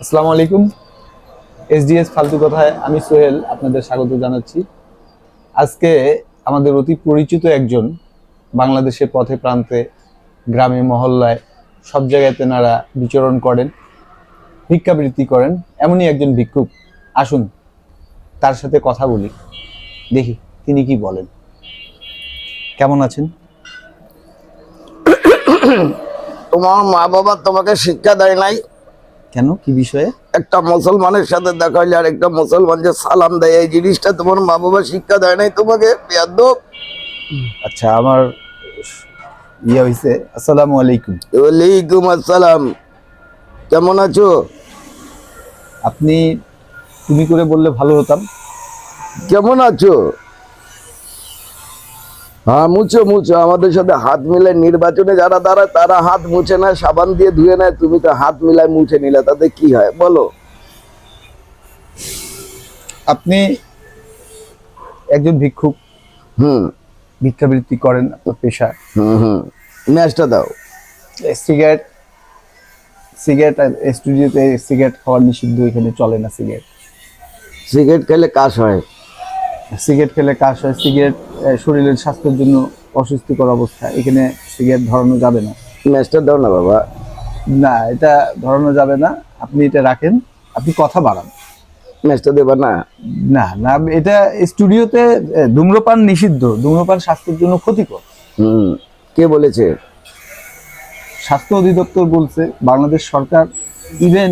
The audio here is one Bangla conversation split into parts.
আসসালামু আলাইকুম। এসডিএস ফালতু কথায় আমি সোহেল আপনাদের স্বাগত জানাচ্ছি। আজকে আমাদের অতি পরিচিত একজন, বাংলাদেশের পথে প্রান্তে, গ্রামে মহল্লায় সব জায়গায় তেনারা বিচরণ করেন, ভিক্ষাবৃত্তি করেন, এমনই একজন ভিক্ষুক। আসুন তার সাথে কথা বলি, দেখি তিনি কি বলেন। কেমন আছেন? তোমার মা বাবা তোমাকে শিক্ষা দেয় নাই? কেন, কি বিষয়ে? একটা মুসলমানের সাথে দেখা হইলে আর একটা মুসলমান যে সালাম দেয়, এই জিনিসটা তোমার মা বাবা শিক্ষা দেয় নাই তোমাকে? বেয়াদব। আচ্ছা, আমার হয়েছে। আসসালামু আলাইকুম। ওয়ালাইকুম আসসালাম। কেমন আছো? আপনি তুমি করে বললে ভালো হতাম। কেমন আছো? হ্যাঁ, মুছো মুছো। আমাদের সাথে হাত মিলে নির্বাচনে যারা দাঁড়ায় তারা হাত মুছে নেয়, সাবান দিয়ে ধুয়ে নেয়, তুমি তো হাত মিলায় মুছে নিলে, তাতে কি হয় বলো? আপনি একজন ভিক্ষুক, হুম ভিক্ষাবৃত্তি করেন, আপনার পেশা। ম্যাচটা দাও। সিগারেট সিগারেট স্টুডিওতে সিগারেট খাওয়া নিষিদ্ধ, এখানে চলে না সিগারেট। সিগারেট খেলে কাশ হয়। সিগারেট খেলে কাশ হয়। সিগারেট শরীরের স্বাস্থ্যের জন্য অস্বস্তিকর অবস্থা, এখানে সিগারেট ধরানো যাবে না। ম্যাচটা দাও না বাবা। না, এটা ধরানো যাবে না। আপনি এটা রাখেন, আপনি কথা বাড়ান। ম্যাচটা দেবা না? না না, এটা স্টুডিওতে ধূম্রপান নিষিদ্ধ। ধূম্রপান স্বাস্থ্যের জন্য ক্ষতিকর। কে বলেছে? স্বাস্থ্য অধিদপ্তর বলছে, বাংলাদেশ সরকার, ইভেন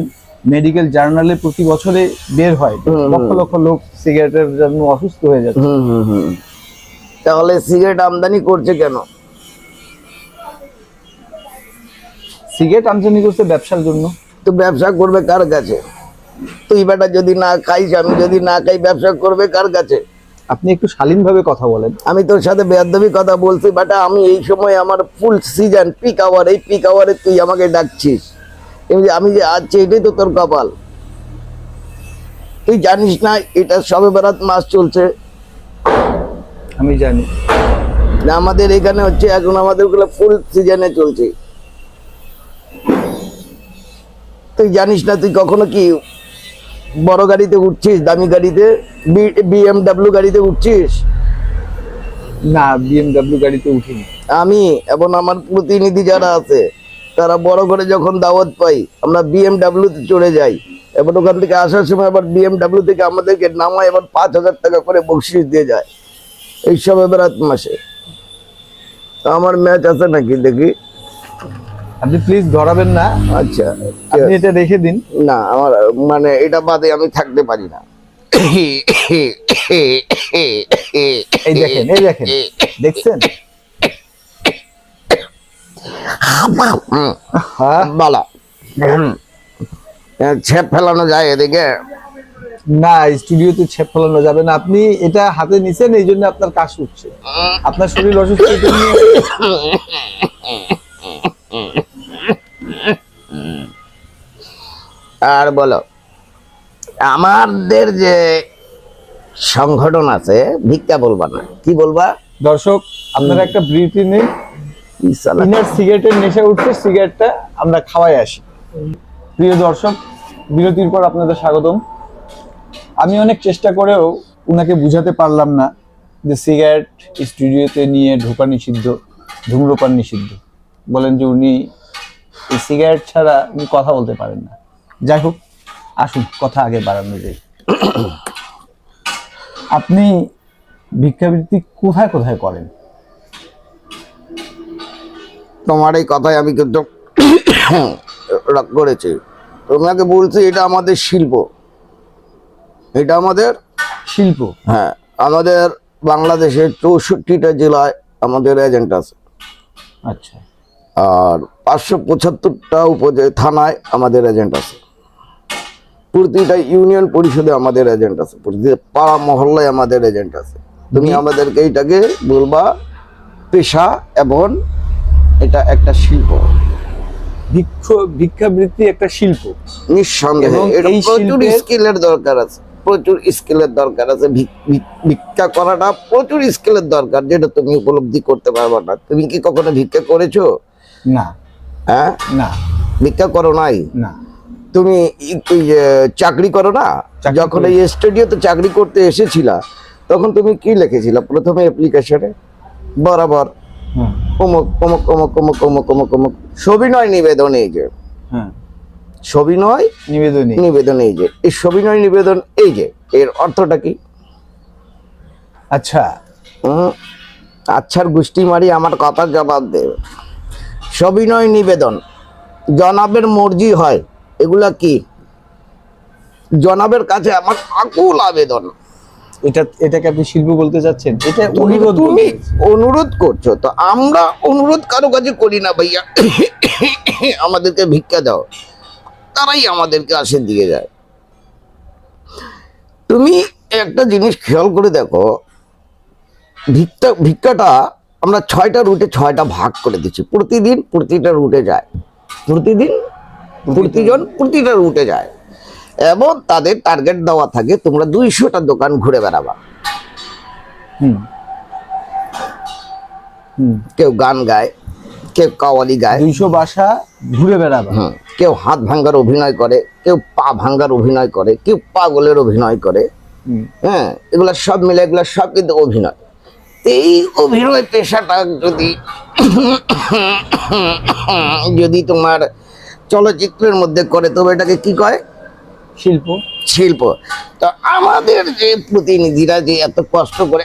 মেডিকেল জার্নালে প্রতি বছরে বের হয় লক্ষ লক্ষ লোক সিগারেটের জন্য অসুস্থ হয়ে যাচ্ছে। তাহলে সিগারেট আমদানি করছে কেন? সিগারেট আমদানি করছে ব্যবসার জন্য। তো ব্যবসা করবে কার কাছে? তুই বেটা যদি না খাইস, আমি যদি না খাই, ব্যবসা করবে কার কাছে? আপনি একটু শালীনভাবে কথা বলেন। আমি তোর সাথে বেয়াদবি কথা বলছি বেটা। আমি এই সময় আমার ফুল সিজন, পিক আওয়ার, এই পিক আওয়ারে তুই আমাকে ডাকছিস। আমি যে আছি এটাই তো তোর কপাল। তুই জানিস না এটা সবে বরাত মাস চলছে? আমি জানি না, আমাদের এখানে হচ্ছে এখন আমাদের গুলো ফুল সিজনে চলছে। তুই জানিস না? তুই কখনো কি বড় গাড়িতে উঠছিস? দামি গাড়িতে, বিএমডাব্লিউ গাড়িতে উঠছিস? না, বিএমডাব্লিউ গাড়িতে উঠিনি। আমি এবং আমার প্রতিনিধি যারা আছে তারা বড় করে যখন দাওয়াত পাই আমরা বিএমডাব্লিউতে চড়ে যাই, এবার ওখান থেকে আসার সময় আবার বিএমডাব্লিউ থেকে আমাদেরকে নামায় এবার 5,000 টাকা করে বকশিস দিয়ে যায় এইসব বেরাত মাসে। আমার ম্যাচ আছে নাকি দেখি? আপনি প্লিজ ধরাবেন না। আচ্ছা, আপনি এটা রেখে দিন। না, আমার মানে এটা বাদে আমি থাকতে পারি না। এই দেখেন, এই দেখেন, দেখছেন? বলা ছেপ ফেলানো যায় এদিকে? না, স্টুডিওতে ছেপ ফেলানো যাবে না। আপনি এটা হাতে নিছেন, এই জন্য আপনার কাশ উঠছে। আপনার শরীর অসুস্থ, এই জন্য। আর বলো, আমাদের যে সংগঠন আছে, ভিক্ষা বলবা না, কি বলবা? দর্শক, আপনারা একটা বিরতি নিন। ইনার সিগারেটের নেশা উঠছে, সিগারেটটা আমরা খাওয়াই আসি। প্রিয় দর্শক, বিরতির পর আপনাদের স্বাগতম। আমি অনেক চেষ্টা করেও উনাকে বুঝাতে পারলাম না যে সিগারেট স্টুডিওতে নিয়ে ঢোকা নিষিদ্ধ, ধূম্রপান নিষিদ্ধ। বলেন যে উনি এই সিগারেট ছাড়া উনি কথা বলতে পারেন না। যাই হোক, আসুন কথা আগে বাড়ানো যায়। আপনি ভিক্ষাবৃত্তি কোথায় কোথায় করেন? তোমার এই কথায় আমি কিন্তু রাগ করেছি। তোমাকে বলছি এটা আমাদের শিল্প, এটা আমাদের শিল্প। হ্যাঁ, আমাদের বাংলাদেশের 64টা জেলায় আমাদের এজেন্ট আছে। আচ্ছা। আর 575টা থানায় আমাদের এজেন্ট আছে। প্রতিটা ইউনিয়ন পরিষদে আমাদের এজেন্ট আছে, প্রতিটা পাড়া মহল্লায় আমাদের এজেন্ট আছে। তুমি আমাদেরকে এইটাকে বলবা পেশা এবং এটা একটা শিল্প। ভিক্ষাবৃত্তি একটা শিল্প, নিঃসন্দেহে। এটা প্রচুর স্কিলের দরকার আছে, প্রচুর স্কিলের দরকার আছে। ভিক্ষা করাটা প্রচুর স্কিলের দরকার, যেটা তুমি উপলব্ধি করতে পারবে না। তুমি কি কখনো ভিক্ষা করেছো? না। হ্যাঁ, না, ভিক্ষা করো নাই? না। তুমি ওই যে চাকরি করো না, যখন এই স্টুডিওতে চাকরি করতে এসেছিলা তখন তুমি কি লিখেছিলা প্রথমে অ্যাপ্লিকেশনে? বরাবর অমুক অমুক অমুক অমুক অমুক অমুক অমুক সবিনয় নিবেদন, এই যে সবিনয় নিবেদন, এই যে এই সবিনয় নিবেদন, এই যে এর অর্থটা কি? আচ্ছা, আচ্ছার গোষ্ঠী মারি, আমার কথার জবাব দেবে। সবিনয় নিবেদন, জনাবের মর্জি হয়, এগুলা কি? জনাবের কাছে আমার আকুল আবেদন। এটাকে আপনি শিল্প বলতে চাচ্ছেন? এটা তুমি অনুরোধ করছো, তো আমরা অনুরোধ কারো কাছে করি না ভাইয়া। আমাদেরকে ভিক্ষা দাও, তারাই আমাদেরকে আসে দিয়ে যায়। তুমি একটা জিনিস খেয়াল করে দেখো, ভিক্ষাটা আমরা 6টা রুটে 6টা ভাগ করে দিচ্ছি। প্রতিদিন প্রতিটা রুটে যায়, প্রতিদিন প্রতিজন প্রতিটা রুটে যায়, এবং তাদের টার্গেট দেওয়া থাকে তোমরা 200টা দোকান ঘুরে বেড়াবা। কেউ গান গায়, কেউ কাওয়ালি গায়, 200 বাসা ঘুরে বেড়াবা। কেউ হাত ভাঙ্গার অভিনয় করে, কেউ পা ভাঙ্গার অভিনয় করে, কেউ পাগলের অভিনয় করে। হ্যাঁ, এগুলা সব মিলে, এগুলা সব কিন্তু অভিনয়। এই অভিনয় পেশাটা যদি তোমার চলচ্চিত্রের মধ্যে করে, তবে এটাকে কি কয়? শিল্প। শিল্প। তো আমাদের যে প্রতিনিধিরা যে এত কষ্ট করে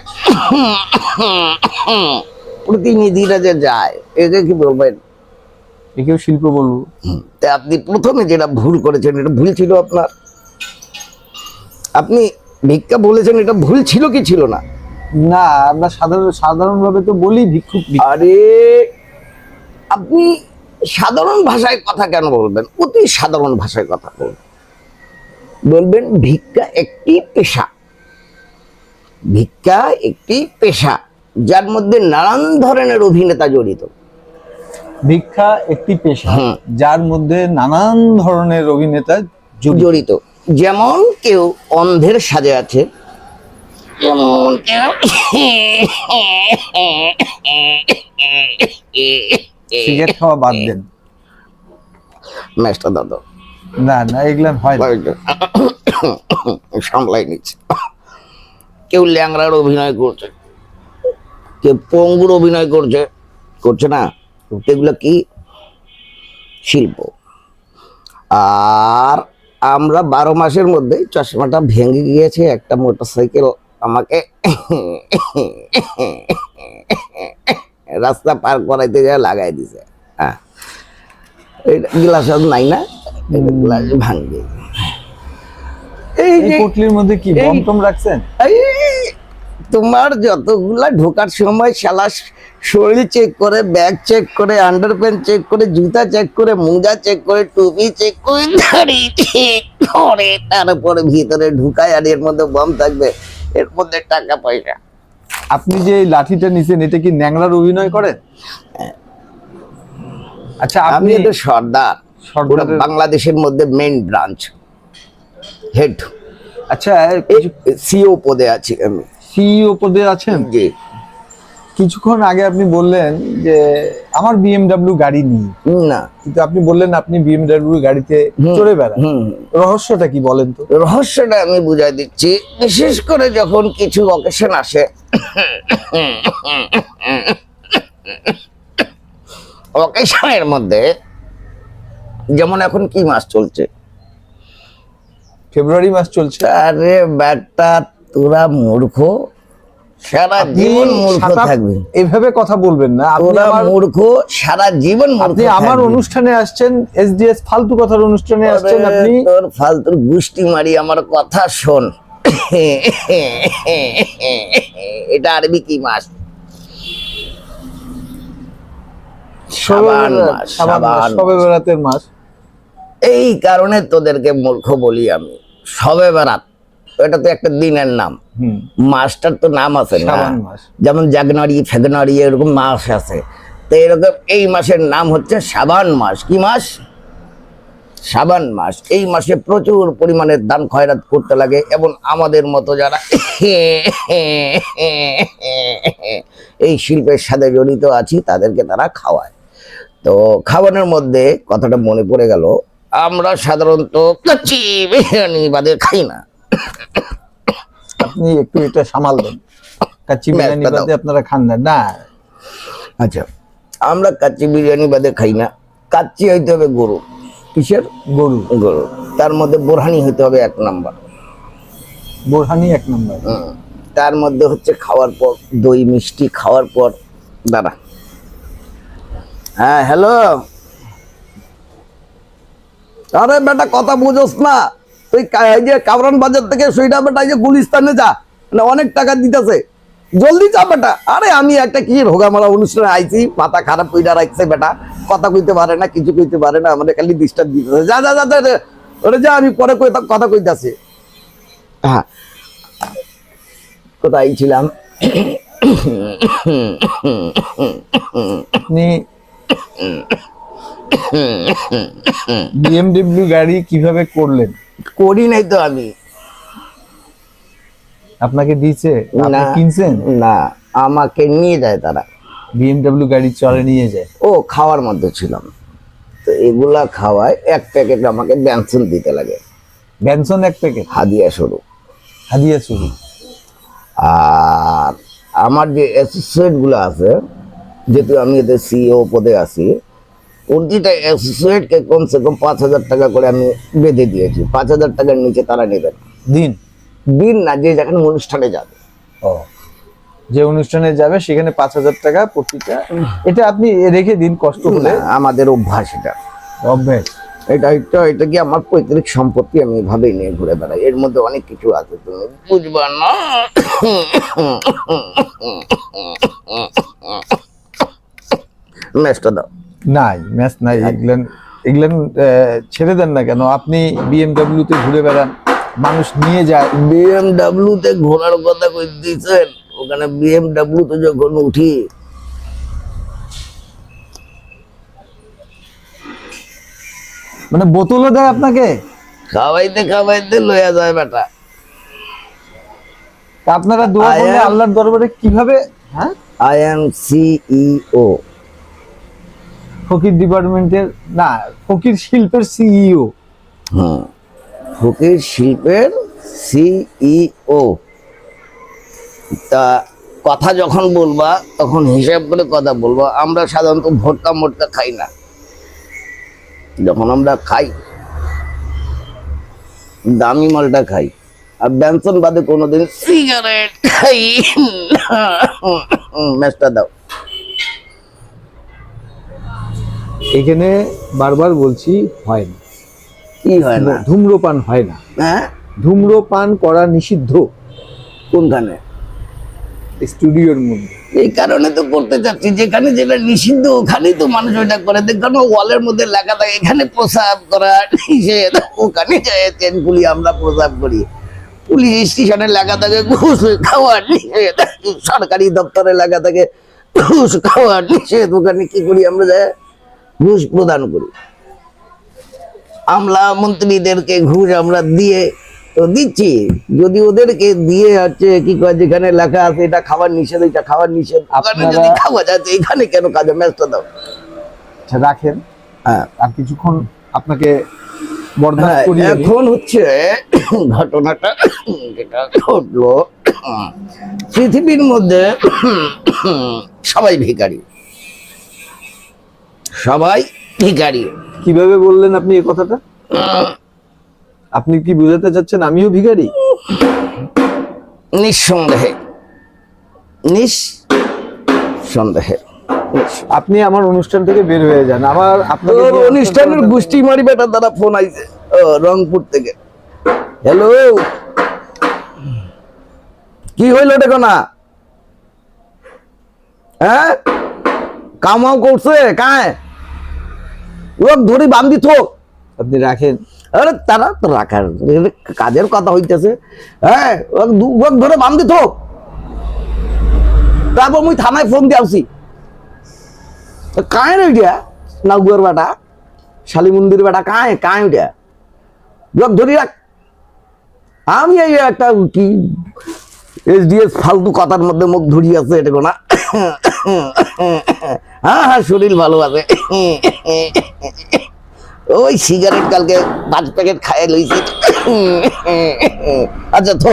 প্রতিনিধিরা যে যায়, একে কি বলবেন? একেও শিল্প বলবো। তা আপনি প্রথমে যেটা ভুল করেছেন, এটা ভুল ছিল আপনার। আপনি ভিক্ষা বলেছেন, এটা ভুল ছিল কি ছিল না? না, আমরা সাধারণভাবে তো বলি ভিক্ষুক। আরে আপনি সাধারণ ভাষায় কথা কেন বলবেন? অতি সাধারণ ভাষায় কথা বলবেন ভিক্ষা একটি পেশা। ভিক্ষা একটি পেশা, যার মধ্যে নানান ধরনের অভিনেতা জড়িত। ভিক্ষা একটি পেশা, যার মধ্যে নানান ধরনের অভিনেতা জড়িত। যেমন কেউ অন্ধের সাজে আছে, যেমন কেউ সিগারেট খাওয়া বাদ দেন, ম্যাচটা দাদা না না, এগুলা হয় না। সামলাই নিচ্ছে। কেউ ল্যাংড়ার অভিনয় করছে, কেউ পঙ্গুর অভিনয় করছে না? এগুলো কি? শিল্প। আর আমরা 12 মাসের মধ্যে চশমাটা ভেঙে গিয়েছে, একটা মোটরসাইকেল আমাকে রাস্তা পার করাইতে যা লাগাই দিছে। হ্যাঁ, গ্লাস নাই না, গ্লাস ভাঙবে। এই পুটলির মধ্যে কি বম টম রাখছেন? তোমার যতগুলা ঢোকার সময় শালা শরীর চেক করে, ব্যাগ চেক করে, আন্ডারপ্যান্ট চেক করে, জুতা চেক করে, মোজা চেক করে, টুপি চেক করে, দাড়ি চেক করে, তারপরে ভিতরে ঢুকায়। আর এর মধ্যে বম থাকবে, এর মধ্যে টাকা পয়সা। আপনি যে লাঠিটা নিছেন, এটা কি ন্যাংলার অভিনয় করেন? আচ্ছা, আমি এটা সর্দার, বাংলাদেশের মধ্যে মেইন ব্রাঞ্চ হেড। আচ্ছা, সিও পদে আছি আমি। সিইও পদে আছেন? জি। কিছুক্ষণ আগে আপনি বললেন যে আমার বিএমডব্লিউ গাড়ি নেই, না, কিন্তু আপনি বললেন আপনি বিএমডব্লিউ গাড়িতে চড়ে বেড়ান। রহস্যটা কি বলেন তো? রহস্যটা আমি বুঝাই দিচ্ছি। বিশেষ করে যখন কিছু অকেশন আসে, অকেশনের মধ্যে, যেমন এখন কি মাস চলছে? ফেব্রুয়ারি মাস চলছে। আরে বেটা, তোরা মূর্খ, সারা জীবন মূর্খ থাকবে। এভাবে কথা বলবেন না, তোরা মূর্খ, সারা জীবন মূর্খ। আপনি আমার অনুষ্ঠানে আসছেন, এসডিএস ফালতু কথার অনুষ্ঠানে আসছেন। আপনি তোর ফালতুর গুষ্টি মারি, আমার কথা শোন। এটা আরবি কি মাস? শাবান মাস। শবে বরাতের মাস। এই কারণে তোদেরকে মূর্খ বলি আমি। শবে বরাত, এটা তো একটা দিনের নাম, মাসটার তো নাম আছে না। যেমন জানুয়ারি, ফেব্রুয়ারি এরকম মাস আছে, তো এরকম এই মাসের নাম হচ্ছে শাবান মাস। কি মাস? শাবান মাস। এই মাসে প্রচুর পরিমাণে দান খয়রাত করতে লাগে, এবং আমাদের মতো যারা এই শিল্পের সাথে জড়িত আছি তাদেরকে তারা খাওয়ায়। তো খাওয়ানোর মধ্যে কথাটা মনে পড়ে গেল, আমরা সাধারণত কাচ্চি বিরিয়ানি বাদে খাই না। আপনি একটু এটা সামাল দেন, কাচ্চি বিরিয়ানি দাও। বাদে আপনারা খান না? না, আচ্ছা, আমরা কাচ্চি বিরিয়ানি বাদে খাই না। কাচ্চি হইতে হবে গরু। কিসের? গরু। গরু। তার মধ্যে বোরহানি হইতে হবে 1 নাম্বার। বোরহানি 1 নম্বর। তার মধ্যে হচ্ছে খাওয়ার পর দই মিষ্টি খাওয়ার পর দাঁড়া। হ্যাঁ, হ্যালো। আরে বেটা কথা বুঝোস না তুই? এই যে কাবরান বাজার থেকে সইটা বেটা, এই যে গুলিস্তানে যা, মানে অনেক টাকা দিতেছে, জলদি যা বেটা। আরে আমি একটা কি রোগামারা অনুষ্ঠানে আইছি, মাথা খারাপ কইরা রাখছে বেটা, কথা কইতে পারে না, কিছু কইতে পারে না, আমাদের খালি ডিস্টার্ব দিতেছে। যা যা যা যা, ওরে যা, আমি পরে কথা কইতাছি। হ্যাঁ, কোথায় ছিলাম? আপনি বিএমডব্লিউ গাড়ি কিভাবে করলেন? করি নাই তো আমি। আপনাকে দিয়েছে? আপনি না কিনছেন? না, আমাকে নিয়ে যায় তারা, বিএমডব্লিউ গাড়ি চলে নিয়ে যায়। ও খাওয়ার মধ্যে ছিলাম তো এগুলা খাওয়ায় 1 প্যাকেট আমাকে ব্যঞ্জন দিতে লাগে, বেনসন 1 প্যাকেট হাদিয়া স্বরূপ। হাদিয়া চুরি। আর আমার যে অ্যাসোসিয়েট গুলো আছে, যেহেতু আমি এদের সিইও পদে আছি, প্রতিটা অ্যাসোসিয়েটকে কমসে কম 5,000 টাকা করে আমি বেঁধে দিয়েছি। 5,000 টাকার নিচে তারা নেবেন দিন। দিন না, যে যেখানে অনুষ্ঠানে যাবে। ও, যে অনুষ্ঠানে যাবে সেখানে 5,000 টাকা প্রতিটা। এটা আপনি রেখে দিন, কষ্ট হলে। না, আমাদের অভ্যাস এটা। অভ্যাস। এটা কি আমার পৈতৃক সম্পত্তি, আমি এভাবেই নিয়ে ঘুরে বেড়াই। এর মধ্যে অনেক কিছু আছে, তুমি বুঝবা না। ম্যাচটা দাও। নাই, ম্যাচ নাই। এগুলেন এগুলেন ছেড়ে দেন না কেন? আপনি বিএমডব্লিউ তে ঘুরে বেড়ান, মানুষ নিয়ে যায়। বিএমডব্লিউ তে ঘোরার কথা কই দিয়েছেন? ওখানে বিএমডব্লিউ তে যখন উঠি, মানে বোতলও দেয় আপনাকে? খাওয়াইতে খাওয়াইতে লইয়া যায় বেটা। তা আপনারা দোয়া করলে আল্লাহর দরবারে কিভাবে? হ্যাঁ, আই এম সিইও। ফকির ডিপার্টমেন্টের না, ফকির শিল্পের সিইও। ফকির শিল্পের সিইও। তা কথা যখন বলবা তখন হিসাব করে কথা বলবা। আমরা সাধারণত ভোটকা মোটকা খাই না। যখন আমরা খাই দামি মালটা খাই, আর ব্যঞ্জন বাদে কোনোদিন সিগারেট খাই না। ম্যাচটা দাও। এখানে বারবার বলছি, হয় না। কি হয় না? ধূম্রপান হয় না। হ্যাঁ, ধূম্রপান করা নিষিদ্ধ কোনখানে? স্টুডিওর মধ্যে। এই কারণে তো করতে চাচ্ছি, যেখানে যেটা নিষিদ্ধ ওখানেই তো মানুষ ওইটা করে। দেখুন ওয়ালের মধ্যে লেখা থাকে এখানে প্রসাব করা নিষেধ, ওখানে যায় চেন পুলি আমরা প্রসাব করি। পুলিশ স্টেশনে লেখা থাকে ঘুষ খাওয়ার নিষেধ, সরকারি দপ্তরে লেখা থাকে ঘুষ খাওয়ার নিষেধ। ওখানে কি করি আমরা? যায় ঘুষ প্রদান করি। আমলা মন্ত্রীদেরকে ঘুষ আমরা দিয়ে তো দিচ্ছি। যদি ওদেরকে দিয়ে হচ্ছে কি কয়, যেখানে লেখা আছে এটা খাবার নিষেধ, এটা খাবার নিষেধ, ওখানে যদি খাওয়া যায় তো এখানে কেন কাজে? ম্যাচটা দাও। আচ্ছা, রাখেন। হ্যাঁ, আর কিছুক্ষণ আপনাকে বরদাস্ত করি আমি। এখন হচ্ছে ঘটনাটা যেটা ঘটলো, পৃথিবীর মধ্যে সবাই ভিখারি, সবাই ভিখারি। কিভাবে বললেন আপনি এই কথাটা? আপনি কি বুঝাতে চাচ্ছেন আমিও ভিখারি? নিঃসন্দেহে, নিঃসন্দেহে। আপনি আমার অনুষ্ঠান থেকে বের হয়ে যান। আমার আপনাকে তোর দিয়ে অনুষ্ঠানের গোষ্ঠী মারি বেটার দ্বারা ফোন আইছে রংপুর থেকে। হ্যালো, কি হইল দেখো না? হ্যাঁ, কামাও করছে কায় লোক ধরি বান্ধি থোক। আপনি রাখেন। আরে তারা তো রাখার কাজের কথা হইতেছে। হ্যাঁ, ওকে ধরে বান্ধি থোক। তারপর মুই থানায় ফোন দিয়ে আসি। কায় রে ওইটা? নাগুয়ার বেটা, শালী মন্দির বেটা, কায় কায় ওইটা? লোক ধরি রাখ। আমি এই একটা কি এসডিএস ফালতু কথার মধ্যে মুখ ধরিয়ে আছে এটা না। হ্যাঁ হ্যাঁ, শরীর ভালো আছে। ওই সিগারেট কালকে 5 প্যাকেট খাইয়ে লইছি। আচ্ছা তো